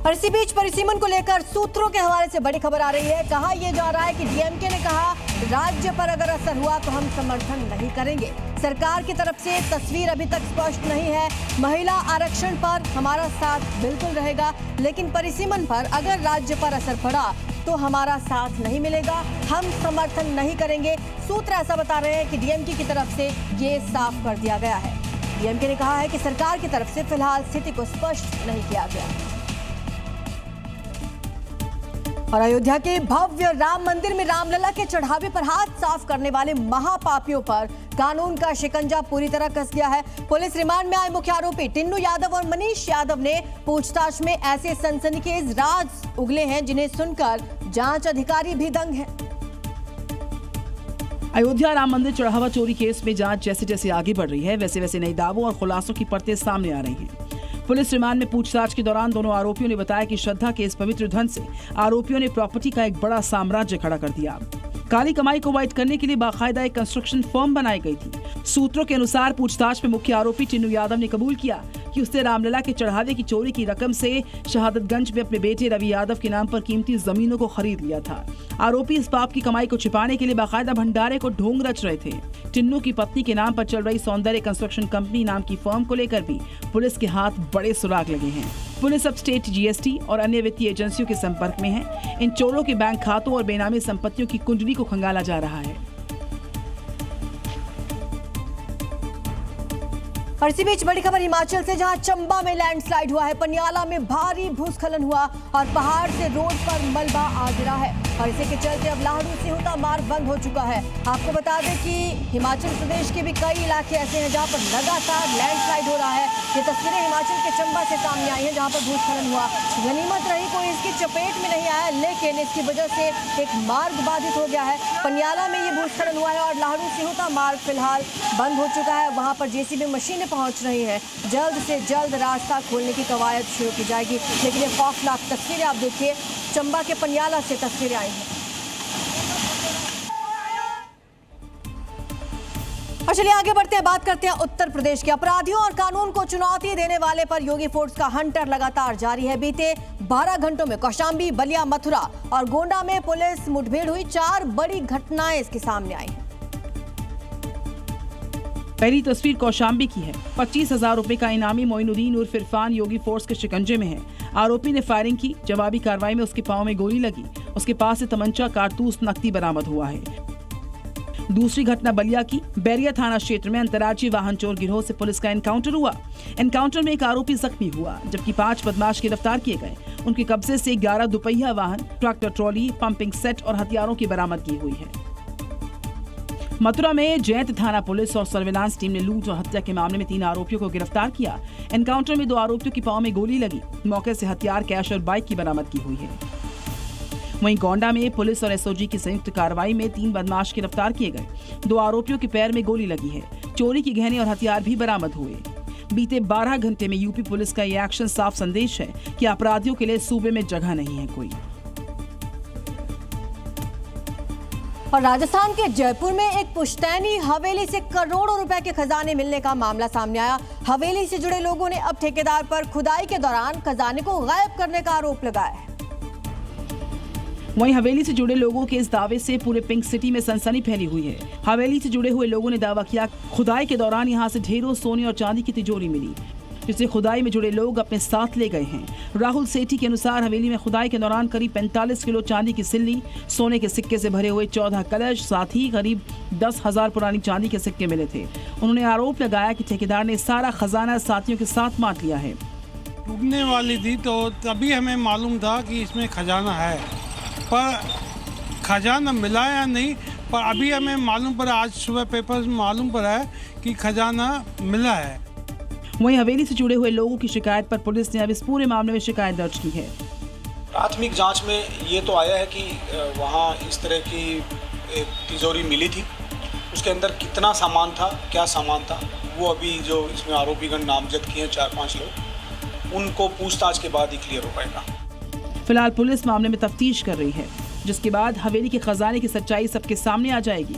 और इसी बीच परिसीमन को लेकर सूत्रों के हवाले से बड़ी खबर आ रही है। कहा यह जा रहा है कि डीएमके ने कहा राज्य पर अगर असर हुआ तो हम समर्थन नहीं करेंगे। सरकार की तरफ से तस्वीर अभी तक स्पष्ट नहीं है। महिला आरक्षण पर हमारा साथ बिल्कुल रहेगा, लेकिन परिसीमन पर अगर राज्य पर असर पड़ा तो हमारा साथ नहीं मिलेगा, हम समर्थन नहीं करेंगे। सूत्र ऐसा बता रहे हैं कि डीएमके की तरफ से ये साफ कर दिया गया है। डीएमके ने कहा है कि सरकार की तरफ से फिलहाल स्थिति को स्पष्ट नहीं किया गया। और अयोध्या के भव्य राम मंदिर में रामलला के चढ़ावे पर हाथ साफ करने वाले महापापियों पर कानून का शिकंजा पूरी तरह कस गया है। पुलिस रिमांड में आए मुख्य आरोपी टिन्नू यादव और मनीष यादव ने पूछताछ में ऐसे सनसनीखेज राज उगले हैं जिन्हें सुनकर जांच अधिकारी भी दंग हैं। अयोध्या राम मंदिर चढ़ावा चोरी केस में जांच जैसे जैसे आगे बढ़ रही है, वैसे वैसे नए दावों और खुलासों की परतें सामने आ रही हैं। पुलिस रिमांड में पूछताछ के दौरान दोनों आरोपियों ने बताया कि श्रद्धा के इस पवित्र धन से आरोपियों ने प्रॉपर्टी का एक बड़ा साम्राज्य खड़ा कर दिया। काली कमाई को वाइट करने के लिए बाकायदा एक कंस्ट्रक्शन फर्म बनाई गई थी। सूत्रों के अनुसार पूछताछ में मुख्य आरोपी टिन्नू यादव ने कबूल किया कि उसने रामलला के चढ़ावे की चोरी की रकम से शहादतगंज में अपने बेटे रवि यादव के नाम पर कीमती जमीनों को खरीद लिया था। आरोपी इस पाप की कमाई को छिपाने के लिए बाकायदा भंडारे को ढोंग रच रहे थे। टिन्नू की पत्नी के नाम पर चल रही सौंदर्य कंस्ट्रक्शन कंपनी नाम की फर्म को लेकर भी पुलिस के हाथ बड़े सुराग लगे हैं। पुलिस अब स्टेट जीएसटी और अन्य वित्तीय एजेंसियों के संपर्क में है। इन चोरों के बैंक खातों और बेनामी संपत्तियों की कुंडली को खंगाला जा रहा है। और इसी बीच बड़ी खबर हिमाचल से, जहां चंबा में लैंडस्लाइड हुआ है। पनियाला में भारी भूस्खलन हुआ और पहाड़ से रोड पर मलबा आ गिरा है और इसी के चलते अब लाहड़ू सिहोता मार्ग बंद हो चुका है। आपको बता दें कि हिमाचल प्रदेश के भी कई इलाके ऐसे हैं जहां पर लगातार लैंडस्लाइड हो रहा है। ये तस्वीरें हिमाचल के चंबा से सामने आई हैं, जहां पर भूस्खलन हुआ। गनीमत रही कोई इसकी चपेट में नहीं आया, लेकिन इसकी वजह से एक मार्ग बाधित हो गया है। पनियाला में ये भूस्खलन हुआ है और लाहड़ू सिहोता मार्ग फिलहाल बंद हो चुका है। वहां पर जेसीबी मशीनें पहुंच रही है। जल्द से जल्द रास्ता खोलने की कवायद शुरू की जाएगी। लेकिन ये खौफनाक तस्वीरें आप देखिए, चंबा के पनियाला से तस्वीरें आई हैं। और चलिए आगे बढ़ते हैं, बात करते हैं उत्तर प्रदेश के। अपराधियों और कानून को चुनौती देने वाले पर योगी फोर्स का हंटर लगातार जारी है। बीते 12 घंटों में कौशाम्बी, बलिया, मथुरा और गोंडा में पुलिस मुठभेड़ हुई। 4 बड़ी घटनाएं इसके सामने आई हैं। पहली तस्वीर कौशाम्बी की है। 25,000 रुपए का इनामी मोइनुद्दीन उर्फ इरफान योगी फोर्स के शिकंजे में है। आरोपी ने फायरिंग की। जवाबी कार्रवाई में उसके पांव में गोली लगी। उसके पास से तमंचा, कारतूस, नकदी बरामद हुआ है। दूसरी घटना बलिया की। बैरिया थाना क्षेत्र में अंतर्राज्यीय वाहन चोर गिरोह से पुलिस का एनकाउंटर हुआ। एनकाउंटर में एक आरोपी जख्मी हुआ, जबकि 5 बदमाश गिरफ्तार किए गए। उनके कब्जे से 11 दुपहिया वाहन, ट्रैक्टर ट्रॉली, पंपिंग सेट और हथियारों की बरामदगी हुई है। मथुरा में जैत थाना पुलिस और सर्विलांस टीम ने लूट और हत्या के मामले में 3 आरोपियों को गिरफ्तार किया। एनकाउंटर में 2 आरोपियों की पांव में गोली लगी। मौके से हथियार, कैश और बाइक की बरामदगी हुई है। वहीं गोंडा में पुलिस और एसओजी की संयुक्त कार्रवाई में 3 बदमाश गिरफ्तार किए गए। 2 आरोपियों के पैर में गोली लगी है। चोरी की गहने और हथियार भी बरामद हुए। बीते 12 घंटे में यूपी पुलिस का ये एक्शन साफ संदेश है कि अपराधियों के लिए सूबे में जगह नहीं है कोई। और राजस्थान के जयपुर में एक पुश्तैनी हवेली से करोड़ों रुपए के खजाने मिलने का मामला सामने आया। हवेली से जुड़े लोगों ने अब ठेकेदार पर खुदाई के दौरान खजाने को गायब करने का आरोप लगाया है। वहीं हवेली से जुड़े लोगों के इस दावे से पूरे पिंक सिटी में सनसनी फैली हुई है। हवेली से जुड़े हुए लोगों ने दावा किया खुदाई के दौरान यहां से ढेरों सोने और चांदी की तिजोरी मिली, जिसे खुदाई में जुड़े लोग अपने साथ ले गए हैं। राहुल सेठी के अनुसार हवेली में खुदाई के दौरान करीब 45 किलो चांदी की सिल्ली, सोने के सिक्के से भरे हुए 14 कलश, साथ ही करीब 10,000 पुरानी चांदी के सिक्के मिले थे। उन्होंने आरोप लगाया कि ठेकेदार ने सारा खजाना साथियों के साथ बांट लिया है। डूबने वाली थी तो तभी हमें मालूम था कि इसमें खजाना है, पर खजाना मिला या नहीं, पर अभी हमें मालूम पड़ा, आज सुबह पेपर में मालूम पड़ा है कि खजाना मिला है। वहीं हवेली से जुड़े हुए लोगों की शिकायत पर पुलिस ने अब इस पूरे मामले में शिकायत दर्ज की है। प्राथमिक जांच में ये तो आया है कि वहाँ इस तरह की एक तिजोरी मिली थी। उसके अंदर कितना सामान था, क्या सामान था, वो अभी जो इसमें आरोपीगण नामजद किए हैं 4-5 लोग, उनको पूछताछ के बाद ही क्लियर हो पाएगा। फिलहाल पुलिस मामले में तफ्तीश कर रही है, जिसके बाद हवेली के खजाने की सच्चाई सबके सामने आ जाएगी।